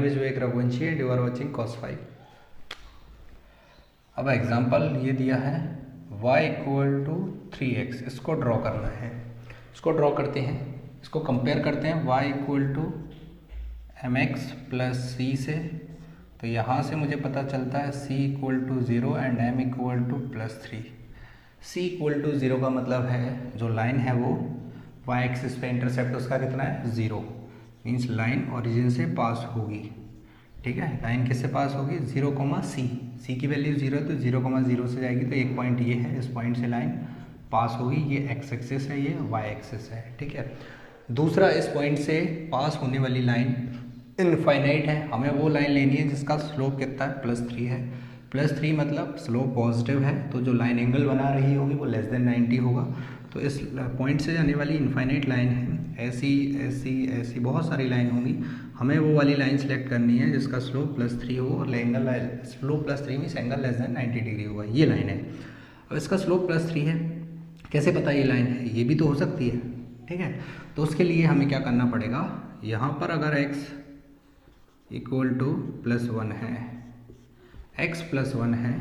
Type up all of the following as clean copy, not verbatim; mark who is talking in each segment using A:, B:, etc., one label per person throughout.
A: Name is Vivek Raghuvanshi and you are watching cos 5। अब example ये दिया है y इक्वल टू 3x, इसको ड्रॉ करना है। इसको ड्रॉ करते हैं, इसको कंपेयर करते हैं y equal to mx plus c से। तो यहाँ से मुझे पता चलता है c equal to 0 and m equal to plus 3। c equal to 0 का मतलब है जो लाइन है वो y एक्सिस पे इंटरसेप्ट उसका कितना है 0, मीन्स लाइन ओरिजिन से पास होगी। ठीक है, लाइन किससे पास होगी 0, c की वैल्यू 0 है तो 0, 0 से जाएगी। तो एक पॉइंट ये है, इस पॉइंट से लाइन पास होगी, ये x एक्सिस है, ये y एक्सिस है। ठीक है, दूसरा इस पॉइंट से पास होने वाली लाइन इनफाइनाइट है, हमें वो लाइन लेनी है जिसका स्लोप कितना है +3 है। +3 मतलब स्लोप पॉजिटिव है, तो जो लाइन एंगल बना रही होगी वो लेस देन 90 होगा। तो इस पॉइंट से जाने वाली इनफाइनाइट लाइन है, ऐसी बहुत सारी लाइन होंगी, हमें वो वाली लाइन सेलेक्ट करनी है जिसका स्लोप +3 हो और angle slope +3 means angle less than 90 degree होगा। ये लाइन है। अब इसका स्लोप +3 है, कैसे पता ये लाइन है, ये भी तो हो सकती है। ठीक है, तो उसके लिए हमें क्या करना पड़ेगा, यहाँ पर अगर x इक्वल टू +1 है, x +1 है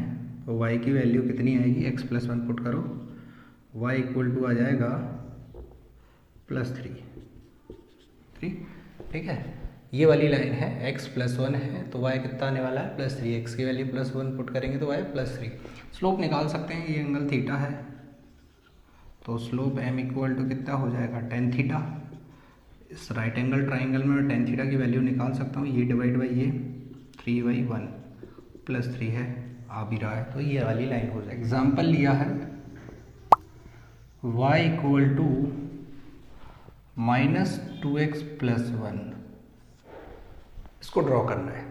A: तो y की वैल्यू कितनी आएगी, x +1 पुट करो, y इक्वल टू आ जाएगा +3। ठीक है, ये वाली लाइन है, x +1 है तो y कितना आने वाला है +3, x की वैल्यू +1 पुट करेंगे तो y +3। स्लोप निकाल सकते हैं, ये एंगल थीटा है तो स्लोप m इक्वल टू कितना हो जाएगा tan थीटा। इस राइट एंगल ट्राइंगल में मैं tan थीटा की वैल्यू निकाल सकता हूँ, ये डिवाइड बाई ये 3/1 +3 है, आ भी रहा है, तो ये वाली लाइन हो जाएगी। एग्जाम्पल लिया है y इक्वल टू -2x + 1, इसको ड्रॉ करना है।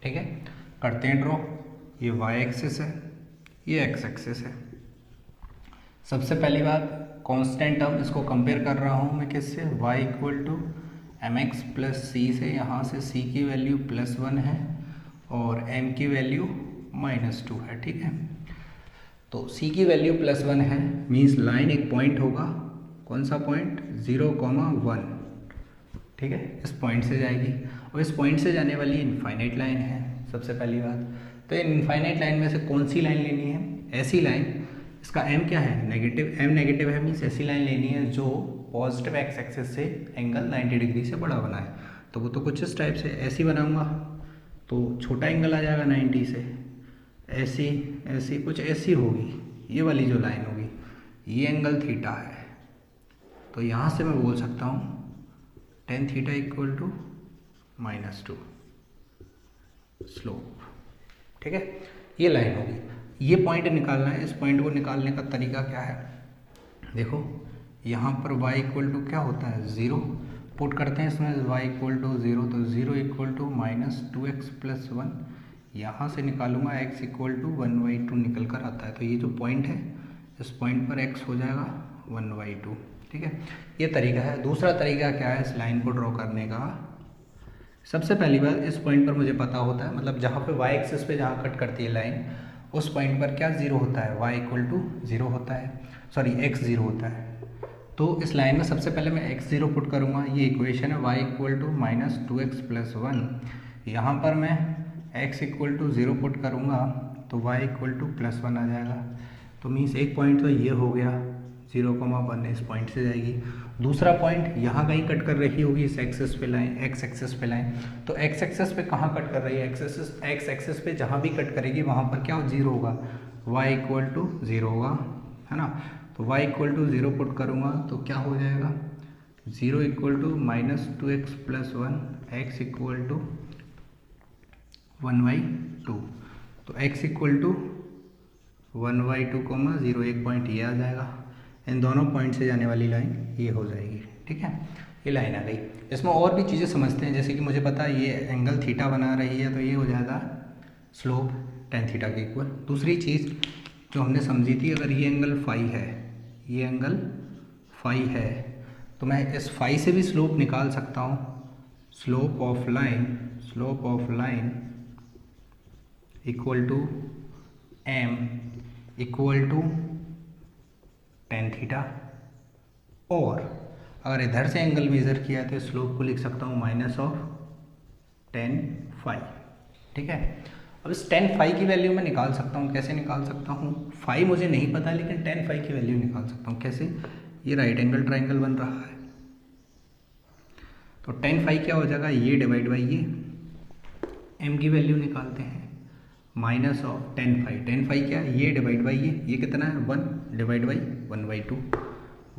A: ठीक है, करते हैं ड्रॉ। ये y एक्सिस है, ये x एक्सिस है। सबसे पहली बात कांस्टेंट टर्म, इसको कंपेयर कर रहा हूँ मैं किससे, y equal to mx plus c से। यहाँ से c की वैल्यू +1 है और m की वैल्यू -2 है। ठीक है, तो c की वैल्यू +1 है, मीन्स लाइन एक पॉइंट होगा, कौन सा पॉइंट 0,1। ठीक है, इस पॉइंट से जाएगी और इस पॉइंट से जाने वाली इनफाइनाइट लाइन है। सबसे पहली बात तो इनफाइनाइट लाइन में से कौन सी लाइन लेनी है, ऐसी लाइन, इसका m क्या है नेगेटिव, m नेगेटिव है, मीन्स ऐसी लाइन लेनी है जो पॉजिटिव x एक्सिस से एंगल 90 डिग्री से बड़ा बनाए। तो वो तो कुछ इस टाइप से ऐसी बनाऊंगा तो छोटा एंगल आ जाएगा 90 से, ऐसी कुछ ऐसी होगी, ये वाली जो लाइन होगी ये एंगल थीटा है। तो यहाँ से मैं बोल सकता हूँ tan theta equal to -2 slope. ठीक है, ये लाइन होगी, ये पॉइंट निकालना है। इस पॉइंट को निकालने का तरीका क्या है, देखो यहाँ पर y इक्वल टू क्या होता है 0 पुट करते हैं इसमें, y इक्वल टू 0 तो 0 इक्वल टू -2x + 1, यहाँ से निकालूंगा x इक्वल टू 1/2 निकल कर आता है। तो ये जो पॉइंट है इस पॉइंट पर x हो जाएगा 1/2। ठीक है, ये तरीका है। दूसरा तरीका क्या है इस लाइन को ड्रॉ करने का, सबसे पहली बात इस पॉइंट पर मुझे पता होता है, मतलब जहाँ पे y एक्सिस पे जहाँ कट करती है लाइन उस पॉइंट पर क्या 0 होता है, y इक्वल टू 0 होता है, सॉरी x 0 होता है। तो इस लाइन में सबसे पहले मैं x 0 पुट करूँगा, ये इक्वेशन है y इक्वल टू -2x + 1। यहाँ पर मैं x इक्वल टू 0 पुट करूँगा तो y इक्वल टू +1 आ जाएगा। तो मीन्स एक पॉइंट तो ये हो गया 0,1, इस पॉइंट से जाएगी। दूसरा पॉइंट यहाँ कहीं कट कर रही होगी इस एक्सिस पे लाइन, x एक्सिस पे लाइन, तो x एक्सिस पे कहाँ कट कर रही है, x एक्सिस पे जहाँ भी कट करेगी वहाँ पर क्या 0 होगा, y इक्वल टू 0 होगा, है ना। तो y इक्वल टू 0 पुट करूँगा तो क्या हो जाएगा 0 equal to -2x + 1, x equal to 1/2। तो x इक्वल टू 1/2, 0, एक पॉइंट ये आ जाएगा। इन दोनों पॉइंट से जाने वाली लाइन ये हो जाएगी। ठीक है, ये लाइन आ गई। इसमें और भी चीज़ें समझते हैं, जैसे कि मुझे पता है ये एंगल थीटा बना रही है तो ये हो जाएगा स्लोप tan थीटा के इक्वल। दूसरी चीज़ जो हमने समझी थी, अगर ये एंगल फाई है, ये एंगल फाई है तो मैं इस फाई से भी स्लोप निकाल सकता हूँ। Slope of line equal to m equal to tan theta, और अगर इधर से एंगल मेज़र किया तो स्लोप को लिख सकता हूँ -tan फाई। ठीक है, अब इस tan फाई की वैल्यू मैं निकाल सकता हूँ। कैसे निकाल सकता हूँ? फाई मुझे नहीं पता, लेकिन tan फाई की वैल्यू निकाल सकता हूँ। कैसे? ये राइट एंगल ट्राइंगल बन रहा है, तो tan फाई क्या हो जाएगा? ये डिवाइड बाई ये, m की वैल्यू निकालते हैं, minus of tan phi. tan phi क्या है? ये डिवाइड बाई ये कितना है? 1 डिवाइड बाई 1/2,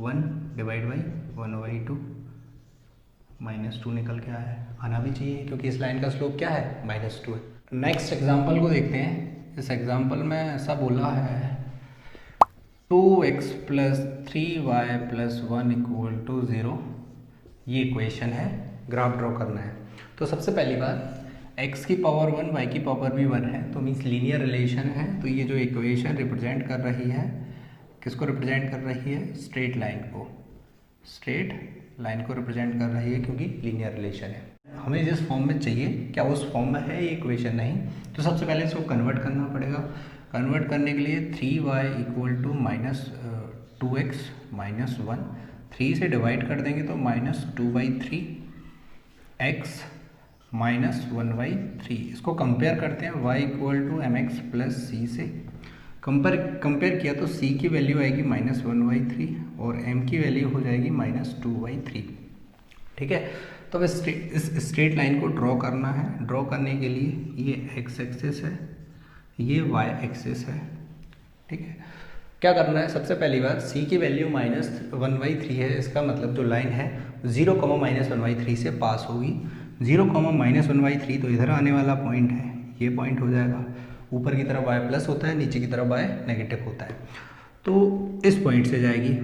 A: 1 डिवाइड बाई 1/2 -2 निकल के आया है। आना भी चाहिए क्योंकि इस लाइन का स्लोप क्या है? -2 है। नेक्स्ट एग्जाम्पल को देखते हैं। इस एग्जाम्पल में ऐसा बोला है 2x + 3y + 1 = 0। ये इक्वेशन है, ग्राफ ड्रॉ करना है। तो सबसे पहली बात x की पावर 1 y की पावर भी 1 है, तो मीन्स लीनियर रिलेशन है। तो ये जो इक्वेशन रिप्रेजेंट कर रही है, किसको रिप्रेजेंट कर रही है? स्ट्रेट लाइन को, स्ट्रेट लाइन को रिप्रेजेंट कर रही है क्योंकि लीनियर रिलेशन है। हमें जिस फॉर्म में चाहिए, क्या उस फॉर्म में है ये इक्वेशन? नहीं। तो सबसे पहले इसको कन्वर्ट करना पड़ेगा। कन्वर्ट करने के लिए 3y = -2x - 1, 3 से डिवाइड कर देंगे तो -2/3 x - 1/3। इसको कंपेयर करते हैं y = mx + c से। कंपेयर किया तो c की वैल्यू आएगी -1/3 और m की वैल्यू हो जाएगी -2/3। ठीक है, तो अब इस स्ट्रेट लाइन को ड्रॉ करना है। ड्रॉ करने के लिए ये x एक्सिस है, ये y एक्सिस है। ठीक है, क्या करना है? सबसे पहली बात, c की वैल्यू -1/3 है। इसका मतलब जो लाइन है 0, -1/3 से पास होगी। 0, -1/3 तो इधर आने वाला पॉइंट है, ये पॉइंट हो जाएगा। ऊपर की तरफ y+ होता है, नीचे की तरफ y नेगेटिव होता है, तो इस पॉइंट से जाएगी।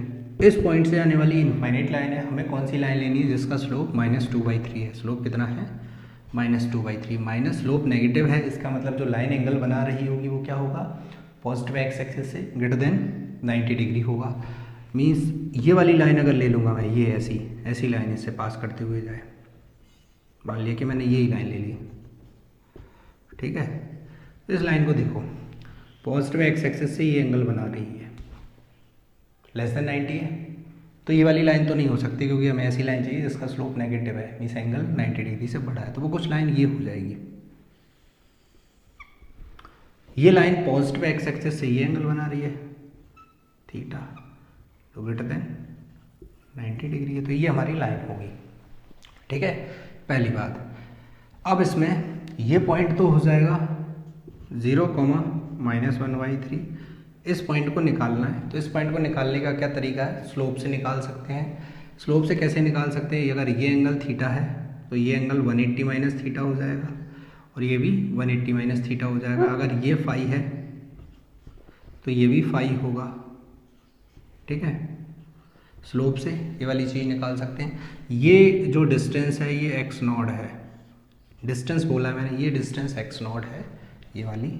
A: इस पॉइंट से आने वाली इनफाइनाइट लाइन है। हमें कौन सी लाइन लेनी है? जिसका स्लोप -2/3 है। स्लोप कितना है? -2/3। माइनस स्लोप नेगेटिव है, इसका मतलब जो लाइन एंगल बना रही होगी वो क्या होगा? पॉजिटिव x एक्सिस से > 90 डिग्री होगा। मीन्स ये वाली लाइन अगर ले लूँगा मैं, ये ऐसी लाइन इससे पास करते हुए जाए, मान लिया कि मैंने यही लाइन ले ली। ठीक है, तो इस लाइन को देखो, पॉजिटिव x एक्सिस से ये एंगल बना रही है, <90 है। तो ये वाली लाइन तो नहीं हो सकती क्योंकि हमें ऐसी लाइन चाहिए जिसका स्लोप नेगेटिव है, मीन्स एंगल 90 डिग्री से बड़ा है। तो वो कुछ लाइन ये हो जाएगी। ये लाइन पॉजिटिव x एक्सिस से ये एंगल बना रही है थीटा, तो > 90 डिग्री है, तो ये हमारी लाइन होगी। ठीक है, पहली बात। अब इसमें ये पॉइंट तो हो जाएगा 0, -1/3। इस पॉइंट को निकालना है, तो इस पॉइंट को निकालने का क्या तरीका है? स्लोप से निकाल सकते हैं। स्लोप से कैसे निकाल सकते हैं? अगर ये एंगल थीटा है तो ये एंगल 180 - थीटा हो जाएगा और ये भी 180 - थीटा हो जाएगा। अगर ये फाई है तो ये भी फाई होगा। ठीक है, स्लोप से ये वाली चीज़ निकाल सकते हैं। ये जो डिस्टेंस है ये x0 है, डिस्टेंस बोला मैंने, ये डिस्टेंस x0 है ये वाली,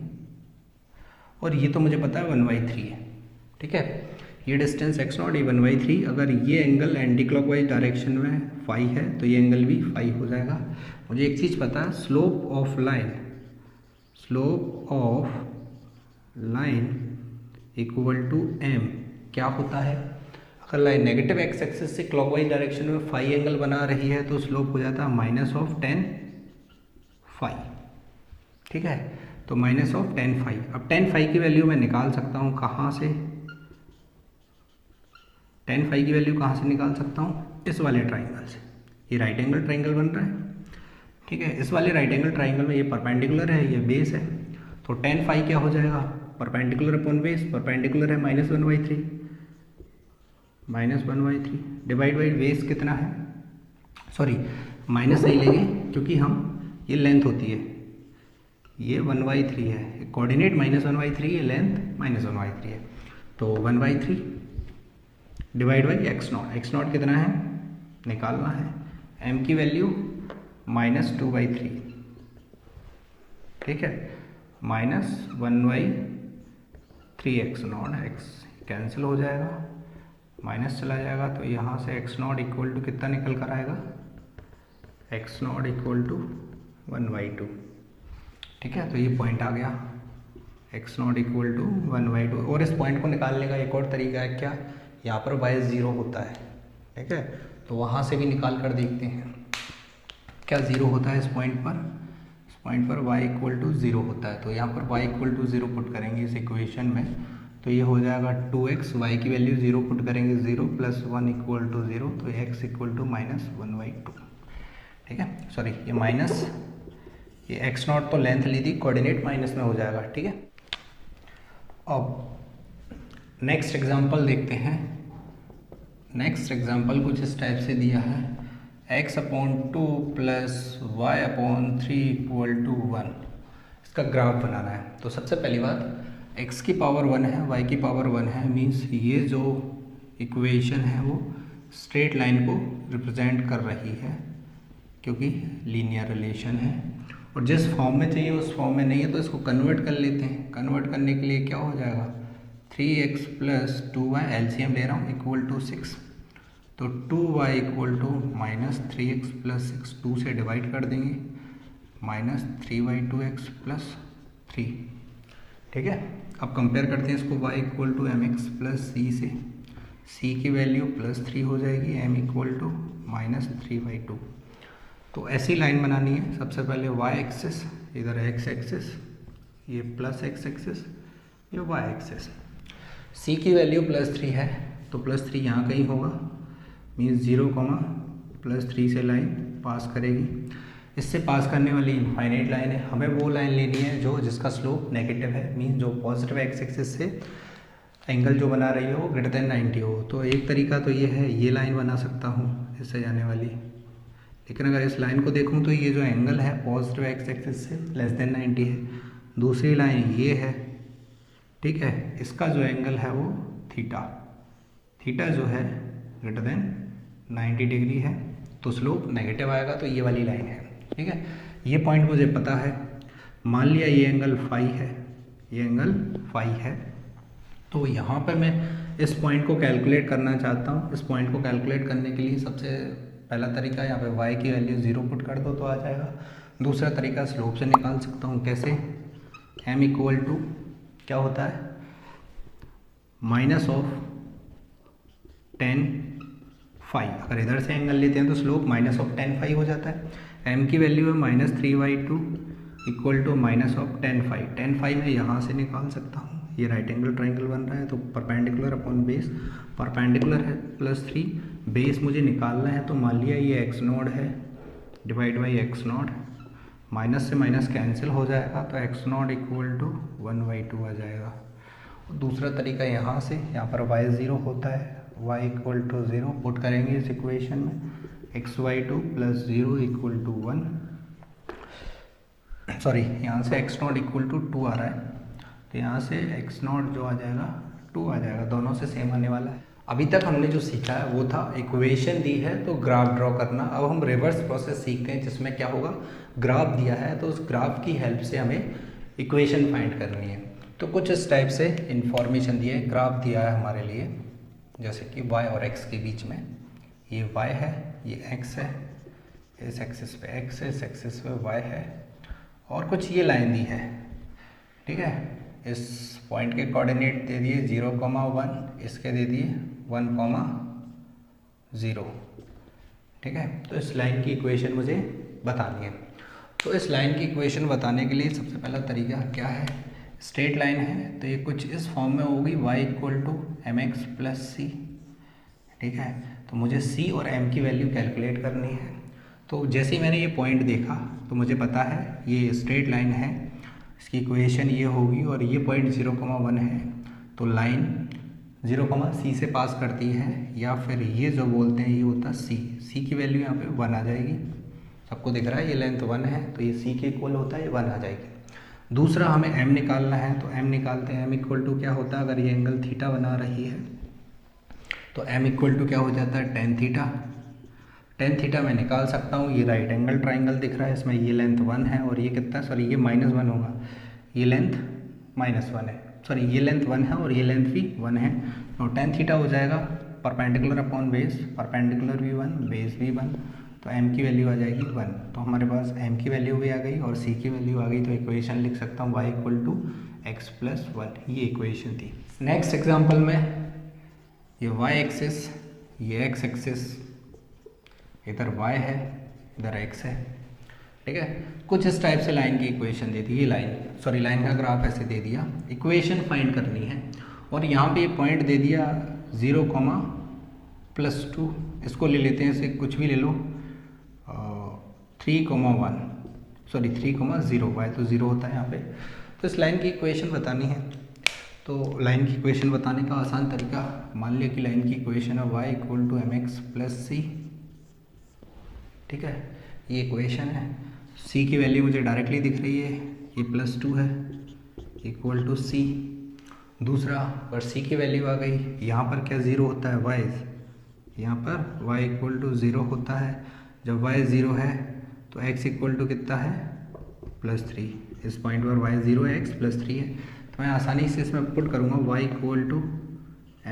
A: और ये तो मुझे पता है 1/3 है। ठीक है, ये डिस्टेंस x0, ये 1/3। अगर ये एंगल एंटी क्लॉकवाइज डायरेक्शन में फाई है तो ये एंगल भी फाई हो जाएगा। मुझे एक चीज़ पता है, स्लोप ऑफ लाइन = m क्या होता है? अगर लाइन नेगेटिव x एक्सिस से क्लॉकवाइज डायरेक्शन में फाई एंगल बना रही है तो स्लोप हो जाता है -tan फाई। ठीक है, तो -tan फाई। अब tan फाई की वैल्यू मैं निकाल सकता हूँ कहाँ से? tan फाई की वैल्यू कहाँ से निकाल सकता हूँ? इस वाले ट्राइंगल से। ये राइट एंगल ट्राइंगल बन रहा है। ठीक है, इस वाले राइट एंगल ट्राइंगल में ये परपेंडिकुलर है, ये बेस है, तो tan फाई क्या हो जाएगा? परपेंडिकुलर अपॉन बेस, परपेंडिकुलर है -1/3, डिवाइड बाई बेस कितना है? सॉरी, माइनस नहीं लेंगे क्योंकि हम, ये लेंथ होती है, ये 1/3 है, कोऑर्डिनेट -1/3, ये लेंथ -1/3 है, तो 1/3 डिवाइड बाई x0 कितना है? निकालना है। m की वैल्यू -2/3। ठीक है, -1/3 x0, x कैंसिल हो जाएगा, माइनस चला जाएगा, तो यहाँ से x0 = कितना निकल कर आएगा? x0 = 1/2। ठीक है, तो ये पॉइंट आ गया, x0 = 1/2। और इस पॉइंट को निकालने का एक और तरीका है, क्या? यहाँ पर y 0 होता है। ठीक है, तो वहाँ से भी निकाल कर देखते हैं क्या 0 होता है इस पॉइंट पर। इस पॉइंट पर y इक्वल टू 0 होता है। तो यहाँ पर y इक्वल टू 0 पुट करेंगे इस इक्वेशन में, तो ये हो जाएगा 2x, y की वैल्यू 0 पुट करेंगे 0 प्लस 1 इक्वल टू 0, तो x इक्वल टू -1/2। ठीक है, सॉरी ये माइनस, ये x नॉट तो लेंथ ली थी, कोऑर्डिनेट माइनस में हो जाएगा। ठीक है, अब नेक्स्ट एग्जांपल देखते हैं। नेक्स्ट एग्जांपल कुछ इस टाइप से दिया है, x/2 plus y/3 equal to 1। इसका ग्राफ बनाना है। तो सबसे पहली बात, x की पावर 1 है, y की पावर 1 है, मीन्स ये जो इक्वेशन है वो स्ट्रेट लाइन को रिप्रेजेंट कर रही है, क्योंकि लीनियर रिलेशन है। और जिस फॉर्म में चाहिए उस फॉर्म में नहीं है, तो इसको कन्वर्ट कर लेते हैं। कन्वर्ट करने के लिए क्या हो जाएगा, 3x प्लस 2y, एलसीएम ले रहा हूँ, इक्वल टू 6। तो 2y equal to -3x plus 6, 2 से डिवाइड कर देंगे, -3y2x प्लस 3। ठीक है, अब कंपेयर करते हैं इसको, y equal to mx plus c से। c की वैल्यू +3 हो जाएगी, m इक्वल टू -3/2। तो ऐसी लाइन बनानी है। सबसे पहले y एक्सिस, इधर x एक्सिस, ये प्लस x एक्सिस, ये y एक्सिस। c की वैल्यू +3 है, तो +3 यहाँ कहीं होगा, मीन्स 0, +3 से लाइन पास करेगी। इससे पास करने वाली इनफाइनाइट लाइन है, हमें वो लाइन लेनी है जो जिसका स्लोप नेगेटिव है, मीन्स जो पॉजिटिव x एक्सिस से एंगल जो बना रही हो ग्रेटर देन 90 हो। तो एक तरीका तो ये है, ये लाइन बना सकता हूँ इससे जाने वाली। लेकिन अगर इस लाइन को देखूँ तो ये जो एंगल है पॉजिटिव x एक्सिस से लेस देन 90 है। दूसरी लाइन ये है, ठीक है, इसका जो एंगल है वो थीटा जो है ग्रेटर देन 90 डिग्री है, तो स्लोप नेगेटिव आएगा। तो ये वाली लाइन है। ठीक है, ये पॉइंट मुझे पता है। मान लिया ये एंगल फाई है, ये एंगल फाई है, तो यहाँ पर मैं इस पॉइंट को कैलकुलेट करना चाहता हूँ। इस पॉइंट को कैलकुलेट करने के लिए सबसे पहला तरीका, यहाँ पे y की वैल्यू 0 पुट कर दो तो आ जाएगा। दूसरा तरीका स्लोप से निकाल सकता हूँ। कैसे, m इक्वल टू क्या होता है, -tan फाई। अगर इधर से एंगल लेते हैं तो स्लोप -tan फाई हो जाता है। m की वैल्यू है -3/2 equal to -tan phi. tan phi मैं यहाँ से निकाल सकता हूँ, ये राइट एंगल ट्राइंगल बन रहा है, तो परपेंडिकुलर अपॉन बेस, परपेंडिकुलर है +3, बेस मुझे निकालना है। तो मान लिया ये x0 है, डिवाइड बाई x0, माइनस से माइनस कैंसिल हो जाएगा, तो x0 इक्वल टू 1/2 आ जाएगा। दूसरा तरीका यहाँ से, यहाँ पर y 0 होता है, y इक्वल टू 0 पुट करेंगे इस इक्वेशन में, x/2 plus 0 equal to 1, sorry यहाँ से x0 इक्वल टू 2 आ रहा है, तो यहाँ से x0 जो आ जाएगा 2 आ जाएगा, दोनों से सेम आने वाला है। अभी तक हमने जो सीखा है वो था इक्वेशन दी है तो ग्राफ ड्रॉ करना। अब हम रिवर्स प्रोसेस सीखते हैं, जिसमें क्या होगा, ग्राफ दिया है तो उस ग्राफ की हेल्प से हमें इक्वेशन फाइंड करनी है। तो कुछ इस टाइप से इंफॉर्मेशन दी है, ग्राफ दिया है हमारे लिए, जैसे कि y और x के बीच में ये y है, ये x है, इस एक्सिस पे x है, इस एक्सिस पे y है, और कुछ ये लाइन दी है। ठीक है, इस पॉइंट के कोऑर्डिनेट दे दिए 0,1, इसके दे दिए 1,0। ठीक है, तो इस लाइन की इक्वेशन मुझे बतानी है। तो इस लाइन की इक्वेशन बताने के लिए सबसे पहला तरीका क्या है, स्ट्रेट लाइन है तो ये कुछ इस फॉर्म में होगी, y equal to mx plus C. ठीक है, तो मुझे c और m की वैल्यू कैलकुलेट करनी है। तो जैसे ही मैंने ये पॉइंट देखा तो मुझे पता है ये स्ट्रेट लाइन है, इसकी इक्वेशन ये होगी, और ये पॉइंट 0,1 है, तो लाइन 0,c से पास करती है, या फिर ये जो बोलते हैं ये होता है c की वैल्यू यहाँ पे 1 आ जाएगी। सबको दिख रहा है ये लेंथ 1 है, तो ये c के इक्वल होता है, ये 1 आ जाएगी। दूसरा हमें m निकालना है, तो m निकालते हैं। m इक्वल टू क्या होता है, अगर ये एंगल थीटा बना रही है तो m इक्वल टू क्या हो जाता है, tan थीटा। tan थीटा मैं निकाल सकता हूँ, ये राइट एंगल ट्राइंगल दिख रहा है, इसमें ये लेंथ 1 है और ये कितना, सॉरी ये -1 होगा, ये लेंथ -1 है, सॉरी ये लेंथ 1 है और ये लेंथ भी 1 है, तो tan थीटा हो जाएगा परपेंडिकुलर अपॉन बेस, परपेंडिकुलर भी 1, बेस भी 1, तो m की वैल्यू आ जाएगी 1। तो हमारे पास m की वैल्यू भी आ गई और c की वैल्यू आ गई, तो इक्वेशन लिख सकता हूँ y equal to x plus 1, ये इक्वेशन थी। नेक्स्ट एग्जाम्पल में ये y एक्सिस, ये x एक्सिस, इधर y है, इधर x है। ठीक है। कुछ इस टाइप से लाइन की इक्वेशन दे दी, ये लाइन का ग्राफ ऐसे दे दिया, इक्वेशन फाइंड करनी है और यहाँ पे पॉइंट दे दिया 0,+2, इसको ले लेते हैं, इसे कुछ भी ले लो 3,1 सॉरी 3,0, y तो 0 होता है यहाँ पे। तो इस लाइन की इक्वेशन बतानी है, तो लाइन की इक्वेशन बताने का आसान तरीका, मान लिया कि लाइन की इक्वेशन है y = mx + c, ठीक है, ये इक्वेशन है। c की वैल्यू मुझे डायरेक्टली दिख रही है, ये +2 है = c। दूसरा पर c की वैल्यू आ गई, यहाँ पर क्या 0 होता है, y, यहाँ पर y = 0 होता है। जब y 0 है तो x = कितना है, +3। इस पॉइंट पर y 0 है, x +3 है, तो मैं आसानी से इसमें पुट करूँगा y =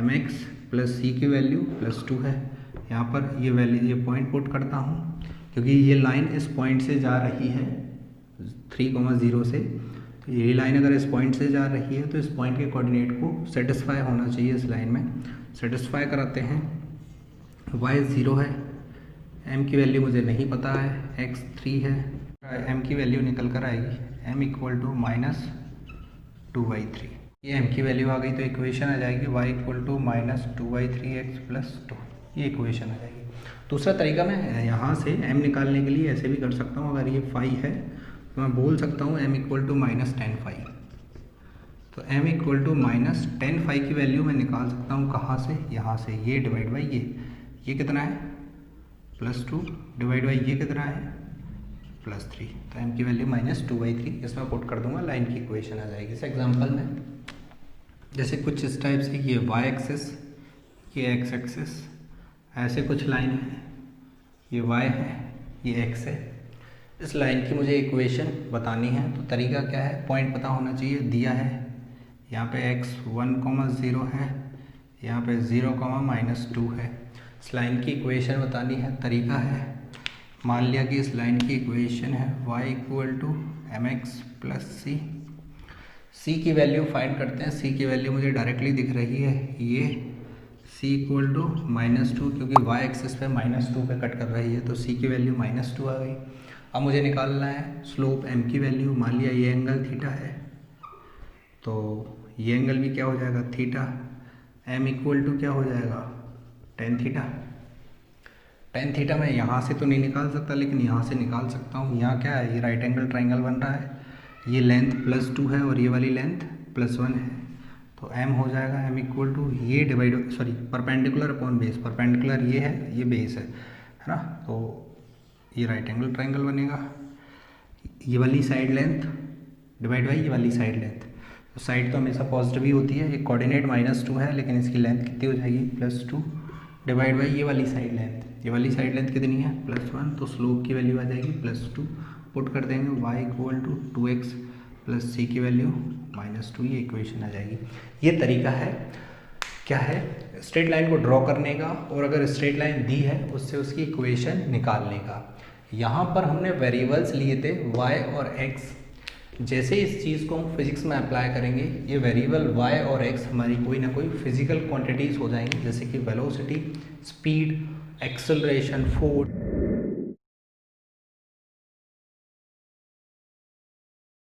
A: mx + c की वैल्यू +2 है। यहाँ पर ये वैल्यू, ये पॉइंट पुट करता हूँ क्योंकि ये लाइन इस पॉइंट से जा रही है 3,0 से, तो ये लाइन अगर इस पॉइंट से जा रही है तो इस पॉइंट के कोऑर्डिनेट को सेटिस्फाई होना चाहिए इस लाइन में। सेटिस्फाई कराते हैं, y 0 है, m की वैल्यू मुझे नहीं पता है, x 3 है, m की वैल्यू निकल कर आएगी m = -2y3। ये m की वैल्यू आ गई तो इक्वेशन आ जाएगी y = -2y3x + 2, ये इक्वेशन आ जाएगी। दूसरा तरीका मैं यहाँ से m निकालने के लिए ऐसे भी कर सकता हूँ, अगर ये फाई है तो मैं बोल सकता हूँ m = -10 फाई। तो m = -10 फाई की वैल्यू मैं निकाल सकता हूँ कहाँ से, यहाँ से, ये डिवाइड बाई ये कितना है +2 डिवाइड बाई ये कितना है +3, तो m की वैल्यू -2/3 इसमें पुट कर दूंगा, लाइन की इक्वेशन आ जाएगी। इस एग्जांपल में जैसे कुछ इस टाइप से, ये y एक्सिस, ये x एक्सिस, ऐसे कुछ लाइन है, ये y है, ये x है। इस लाइन की मुझे इक्वेशन बतानी है, तो तरीका क्या है, पॉइंट पता होना चाहिए, दिया है यहाँ पे x 1,0 है, यहाँ पे 0,-2 है। इस लाइन की इक्वेशन बतानी है, तरीका है, मान लिया कि इस लाइन की इक्वेशन है y = mx + c। c की वैल्यू फाइंड करते हैं, c की वैल्यू मुझे डायरेक्टली दिख रही है, ये c = -2, क्योंकि y एक्सिस पे -2 पे कट कर रही है, तो c की वैल्यू -2 आ गई। अब मुझे निकालना है स्लोप m की वैल्यू, मान लिया ये एंगल थीटा है, तो ये एंगल भी क्या हो जाएगा, थीटा। m = क्या हो जाएगा, tan थीटा। tan थीटा मैं यहाँ से तो नहीं निकाल सकता, लेकिन यहाँ से निकाल सकता हूँ। यहाँ क्या है, ये राइट एंगल ट्राइंगल बन रहा है, ये लेंथ +2 है और ये वाली लेंथ +1 है, तो m हो जाएगा m = ये divide, sorry, perpendicular upon base, perpendicular ये है, ये बेस है ना, तो ये राइट एंगल ट्राइंगल बनेगा। ये वाली साइड लेंथ डिवाइड बाई ये वाली साइड लेंथ, तो साइड तो हमेशा पॉजिटिव ही होती है, ये कोऑर्डिनेट -2 है, लेकिन इसकी लेंथ कितनी हो जाएगी, +2 डिवाइड बाई ये वाली साइड लेंथ, ये वाली साइड लेंथ कितनी है, +1, तो स्लोप की वैल्यू आ जाएगी +2। पुट कर देंगे y = 2x + c की वैल्यू -2, ये इक्वेशन आ जाएगी। ये तरीका है, क्या है, स्ट्रेट लाइन को ड्रॉ करने का, और अगर स्ट्रेट लाइन दी है उससे उसकी इक्वेशन निकालने का। यहाँ पर हमने वेरिएबल्स लिए थे y और x, जैसे इस चीज़ को हम फिजिक्स में अप्लाई करेंगे, ये वेरिएबल y और x हमारी कोई ना कोई फिजिकल क्वांटिटीज़ हो जाएंगी, जैसे कि वेलोसिटी, स्पीड, एक्सेलरेशन, फोर्स।